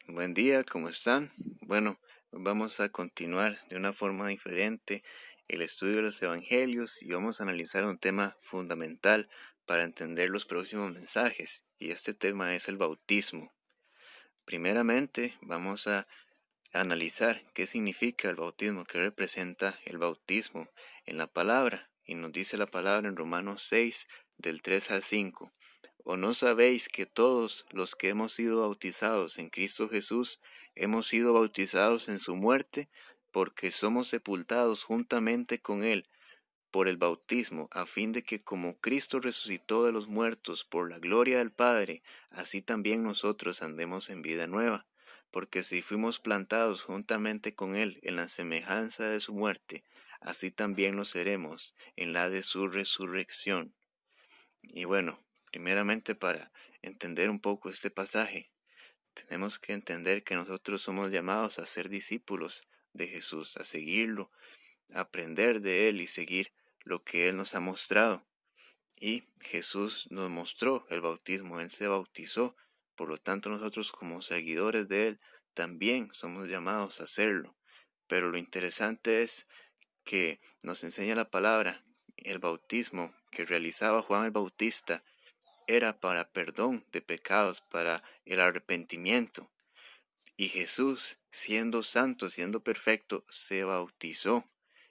Buen día, ¿cómo están? Bueno, vamos a continuar de una forma diferente el estudio de los evangelios y vamos a analizar un tema fundamental para entender los próximos mensajes, y este tema es el bautismo. Primeramente, vamos a analizar qué significa el bautismo, qué representa el bautismo en la palabra, y nos dice la palabra en Romanos 6, del 3 al 5. ¿O no sabéis que todos los que hemos sido bautizados en Cristo Jesús hemos sido bautizados en su muerte? Porque somos sepultados juntamente con Él por el bautismo, a fin de que como Cristo resucitó de los muertos por la gloria del Padre, así también nosotros andemos en vida nueva. Porque si fuimos plantados juntamente con Él en la semejanza de su muerte, así también lo seremos en la de su resurrección. Y bueno, primeramente, para entender un poco este pasaje, tenemos que entender que nosotros somos llamados a ser discípulos de Jesús, a seguirlo, a aprender de Él y seguir lo que Él nos ha mostrado. Y Jesús nos mostró el bautismo, Él se bautizó, por lo tanto nosotros como seguidores de Él también somos llamados a hacerlo. Pero lo interesante es que nos enseña la palabra, el bautismo que realizaba Juan el Bautista era para perdón de pecados, para el arrepentimiento. Y Jesús, siendo santo, siendo perfecto, se bautizó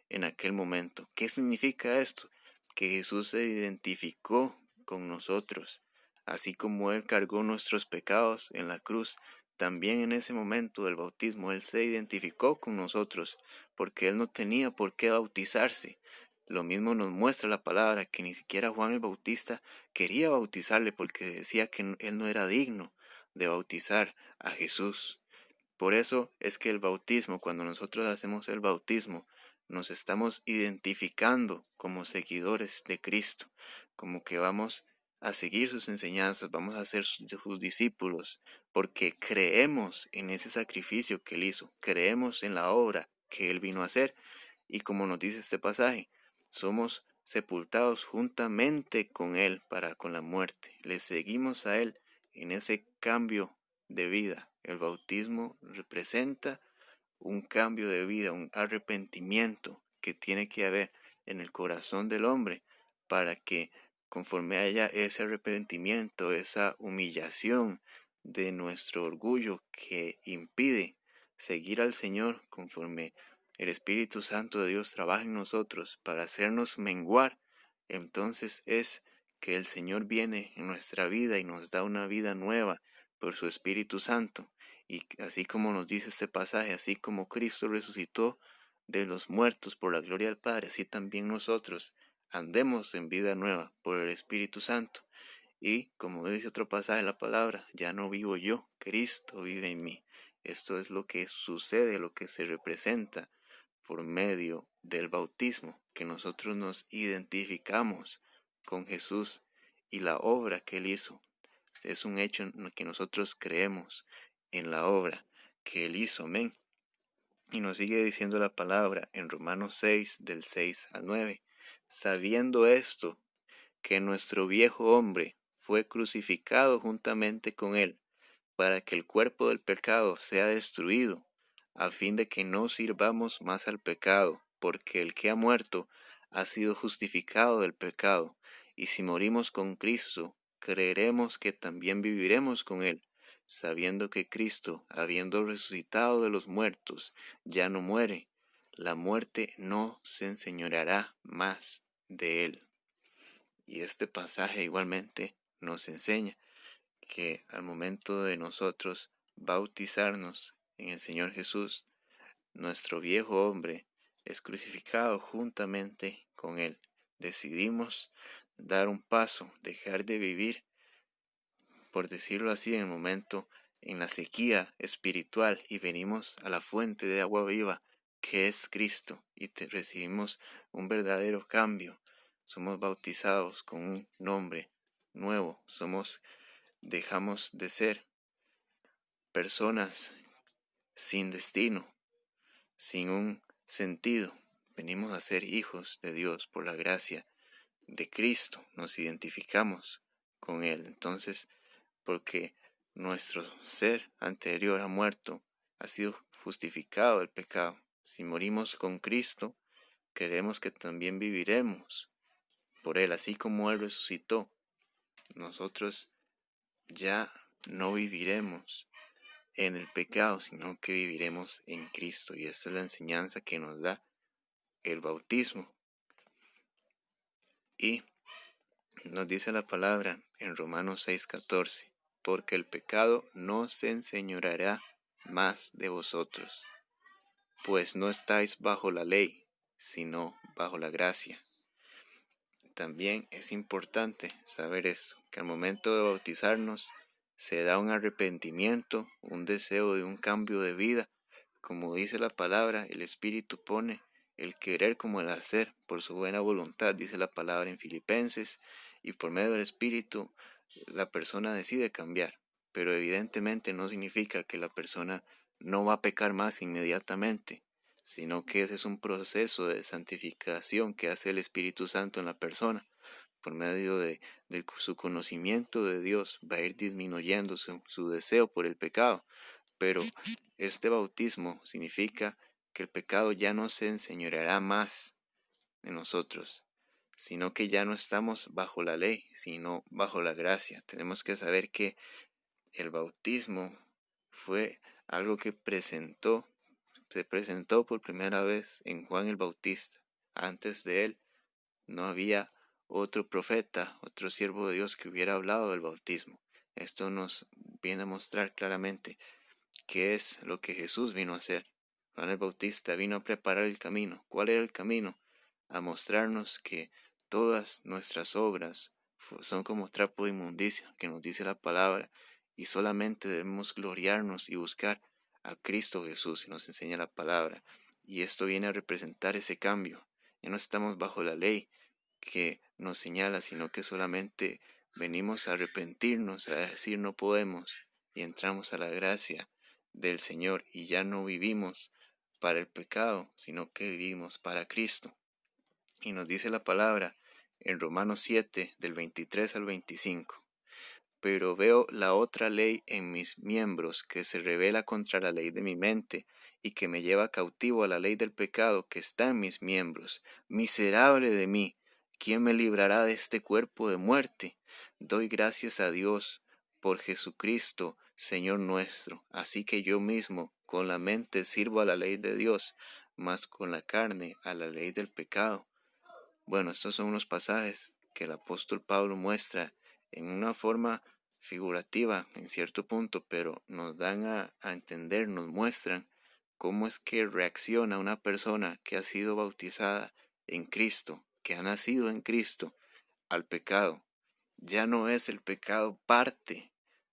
en aquel momento. ¿Qué significa esto? Que Jesús se identificó con nosotros. Así como Él cargó nuestros pecados en la cruz, también en ese momento del bautismo Él se identificó con nosotros, porque Él no tenía por qué bautizarse. Lo mismo nos muestra la palabra, que ni siquiera Juan el Bautista quería bautizarle porque decía que él no era digno de bautizar a Jesús. Por eso es que el bautismo, cuando nosotros hacemos el bautismo, nos estamos identificando como seguidores de Cristo, como que vamos a seguir sus enseñanzas, vamos a ser sus discípulos, porque creemos en ese sacrificio que Él hizo, creemos en la obra que Él vino a hacer, y como nos dice este pasaje, somos sepultados juntamente con Él para con la muerte. Le seguimos a Él en ese cambio de vida. El bautismo representa un cambio de vida, un arrepentimiento que tiene que haber en el corazón del hombre para que conforme haya ese arrepentimiento, esa humillación de nuestro orgullo que impide seguir al Señor, conforme el Espíritu Santo de Dios trabaja en nosotros para hacernos menguar, entonces es que el Señor viene en nuestra vida y nos da una vida nueva por su Espíritu Santo. Y así como nos dice este pasaje, así como Cristo resucitó de los muertos por la gloria del Padre, así también nosotros andemos en vida nueva por el Espíritu Santo. Y como dice otro pasaje de la palabra, ya no vivo yo, Cristo vive en mí. Esto es lo que sucede, lo que se representa por medio del bautismo, que nosotros nos identificamos con Jesús y la obra que Él hizo. Es un hecho en el que nosotros creemos en la obra que Él hizo, amén. Y nos sigue diciendo la palabra en Romanos 6, del 6 al 9. Sabiendo esto, que nuestro viejo hombre fue crucificado juntamente con Él, para que el cuerpo del pecado sea destruido, a fin de que no sirvamos más al pecado, porque el que ha muerto ha sido justificado del pecado, y si morimos con Cristo, creeremos que también viviremos con Él, sabiendo que Cristo, habiendo resucitado de los muertos, ya no muere. La muerte no se enseñoreará más de Él. Y este pasaje igualmente nos enseña que al momento de nosotros bautizarnos en el Señor Jesús, nuestro viejo hombre es crucificado juntamente con Él. Decidimos dar un paso, dejar de vivir, por decirlo así, en el momento, en la sequía espiritual, y venimos a la fuente de agua viva, que es Cristo, y recibimos un verdadero cambio. Somos bautizados con un nombre nuevo, dejamos de ser personas sin destino, sin un sentido. Venimos a ser hijos de Dios por la gracia de Cristo. Nos identificamos con Él. Entonces, porque nuestro ser anterior ha muerto, ha sido justificado el pecado. Si morimos con Cristo, creemos que también viviremos por Él, así como Él resucitó. Nosotros ya no viviremos en el pecado, sino que viviremos en Cristo. Y esta es la enseñanza que nos da el bautismo. Y nos dice la palabra en Romanos 6:14, porque el pecado no se enseñoreará más de vosotros, pues no estáis bajo la ley, sino bajo la gracia. También es importante saber esto, que al momento de bautizarnos se da un arrepentimiento, un deseo de un cambio de vida. Como dice la palabra, el Espíritu pone el querer como el hacer por su buena voluntad, dice la palabra en Filipenses, y por medio del Espíritu la persona decide cambiar. Pero evidentemente no significa que la persona no va a pecar más inmediatamente, sino que ese es un proceso de santificación que hace el Espíritu Santo en la persona. Por medio de su conocimiento de Dios va a ir disminuyendo su deseo por el pecado. Pero este bautismo significa que el pecado ya no se enseñoreará más de nosotros, sino que ya no estamos bajo la ley, sino bajo la gracia. Tenemos que saber que el bautismo fue algo que se presentó por primera vez en Juan el Bautista. Antes de él no había otro profeta, otro siervo de Dios que hubiera hablado del bautismo. Esto nos viene a mostrar claramente qué es lo que Jesús vino a hacer. Juan el Bautista vino a preparar el camino. ¿Cuál era el camino? A mostrarnos que todas nuestras obras son como trapo de inmundicia, que nos dice la palabra, y solamente debemos gloriarnos y buscar a Cristo Jesús, y nos enseña la palabra. Y esto viene a representar ese cambio. Ya no estamos bajo la ley que nos señala, sino que solamente venimos a arrepentirnos, a decir no podemos, y entramos a la gracia del Señor, y ya no vivimos para el pecado, sino que vivimos para Cristo. Y nos dice la palabra en Romanos 7, del 23 al 25. Pero veo la otra ley en mis miembros, que se revela contra la ley de mi mente, y que me lleva cautivo a la ley del pecado que está en mis miembros. Miserable de mí, ¿quién me librará de este cuerpo de muerte? Doy gracias a Dios por Jesucristo, Señor nuestro. Así que yo mismo con la mente sirvo a la ley de Dios, mas con la carne a la ley del pecado. Bueno, estos son unos pasajes que el apóstol Pablo muestra en una forma figurativa en cierto punto, pero nos dan a entender, nos muestran cómo es que reacciona una persona que ha sido bautizada en Cristo, que ha nacido en Cristo, al pecado. Ya no es el pecado parte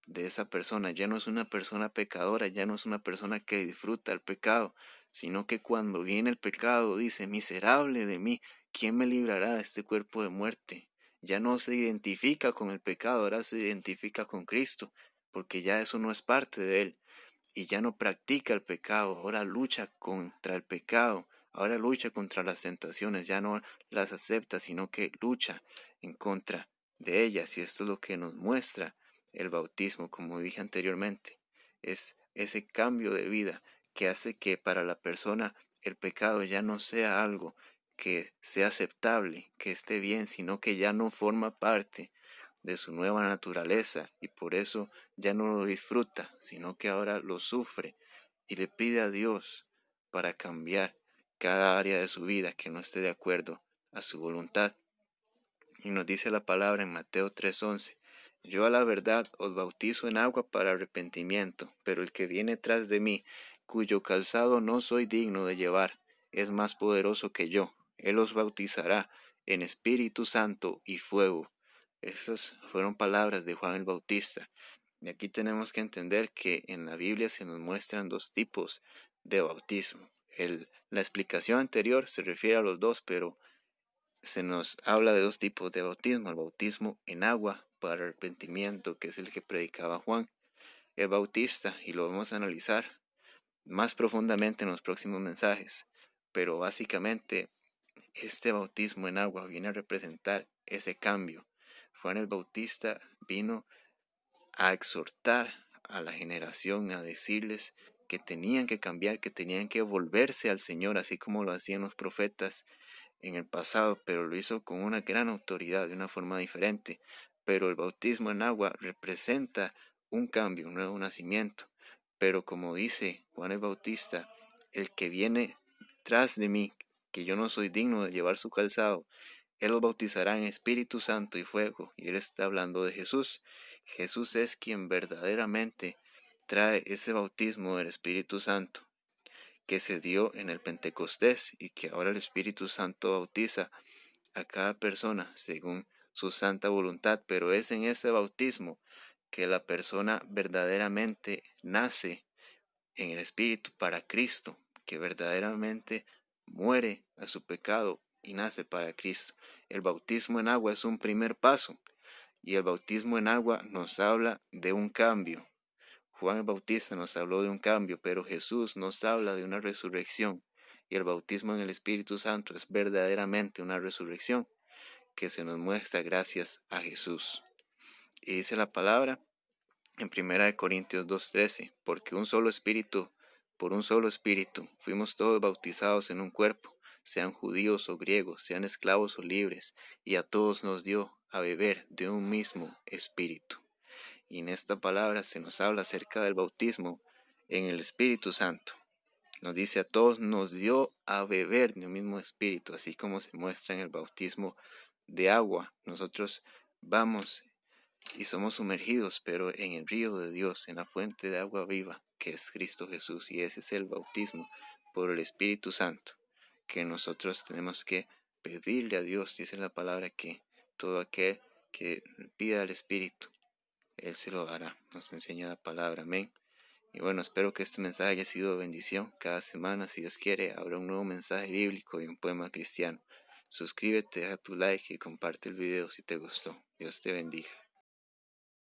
de esa persona, ya no es una persona pecadora, ya no es una persona que disfruta el pecado, sino que cuando viene el pecado dice, miserable de mí, ¿quién me librará de este cuerpo de muerte? Ya no se identifica con el pecado, ahora se identifica con Cristo, porque ya eso no es parte de él, y ya no practica el pecado, ahora lucha contra el pecado, ahora lucha contra las tentaciones, ya no las acepta, sino que lucha en contra de ellas, y esto es lo que nos muestra el bautismo, como dije anteriormente, es ese cambio de vida que hace que para la persona el pecado ya no sea algo que sea aceptable, que esté bien, sino que ya no forma parte de su nueva naturaleza, y por eso ya no lo disfruta, sino que ahora lo sufre y le pide a Dios para cambiar cada área de su vida que no esté de acuerdo a su voluntad. Y nos dice la palabra en Mateo 3:11, yo a la verdad os bautizo en agua para arrepentimiento, pero el que viene tras de mí, cuyo calzado no soy digno de llevar, es más poderoso que yo. Él os bautizará en Espíritu Santo y fuego. Esas fueron palabras de Juan el Bautista. Y aquí tenemos que entender que en la Biblia se nos muestran dos tipos de bautismo. La explicación anterior se refiere a los dos, pero se nos habla de dos tipos de bautismo: el bautismo en agua para arrepentimiento, que es el que predicaba Juan el Bautista, y lo vamos a analizar más profundamente en los próximos mensajes. Pero básicamente este bautismo en agua viene a representar ese cambio. Juan el Bautista vino a exhortar a la generación a decirles que tenían que cambiar, que tenían que volverse al Señor, así como lo hacían los profetas en el pasado, pero lo hizo con una gran autoridad, de una forma diferente. Pero el bautismo en agua representa un cambio, un nuevo nacimiento. Pero como dice Juan el Bautista, el que viene tras de mí, que yo no soy digno de llevar su calzado, él los bautizará en Espíritu Santo y fuego. Y él está hablando de Jesús. Jesús es quien verdaderamente trae ese bautismo del Espíritu Santo que se dio en el Pentecostés y que ahora el Espíritu Santo bautiza a cada persona según su santa voluntad, pero es en ese bautismo que la persona verdaderamente nace en el Espíritu para Cristo, que verdaderamente muere a su pecado y nace para Cristo. El bautismo en agua es un primer paso y el bautismo en agua nos habla de un cambio. Juan el Bautista nos habló de un cambio, pero Jesús nos habla de una resurrección. Y el bautismo en el Espíritu Santo es verdaderamente una resurrección que se nos muestra gracias a Jesús. Y dice la palabra en 1 Corintios 2:13, porque por un solo espíritu, fuimos todos bautizados en un cuerpo, sean judíos o griegos, sean esclavos o libres, y a todos nos dio a beber de un mismo espíritu. Y en esta palabra se nos habla acerca del bautismo en el Espíritu Santo. Nos dice a todos nos dio a beber de un mismo espíritu, así como se muestra en el bautismo de agua. Nosotros vamos y somos sumergidos, pero en el río de Dios, en la fuente de agua viva, que es Cristo Jesús. Y ese es el bautismo por el Espíritu Santo, que nosotros tenemos que pedirle a Dios. Dice la palabra que todo aquel que pida al Espíritu, Él se lo dará. Nos enseña la palabra. Amén. Y bueno, espero que este mensaje haya sido de bendición. Cada semana, si Dios quiere, habrá un nuevo mensaje bíblico y un poema cristiano. Suscríbete, deja tu like y comparte el video si te gustó. Dios te bendiga.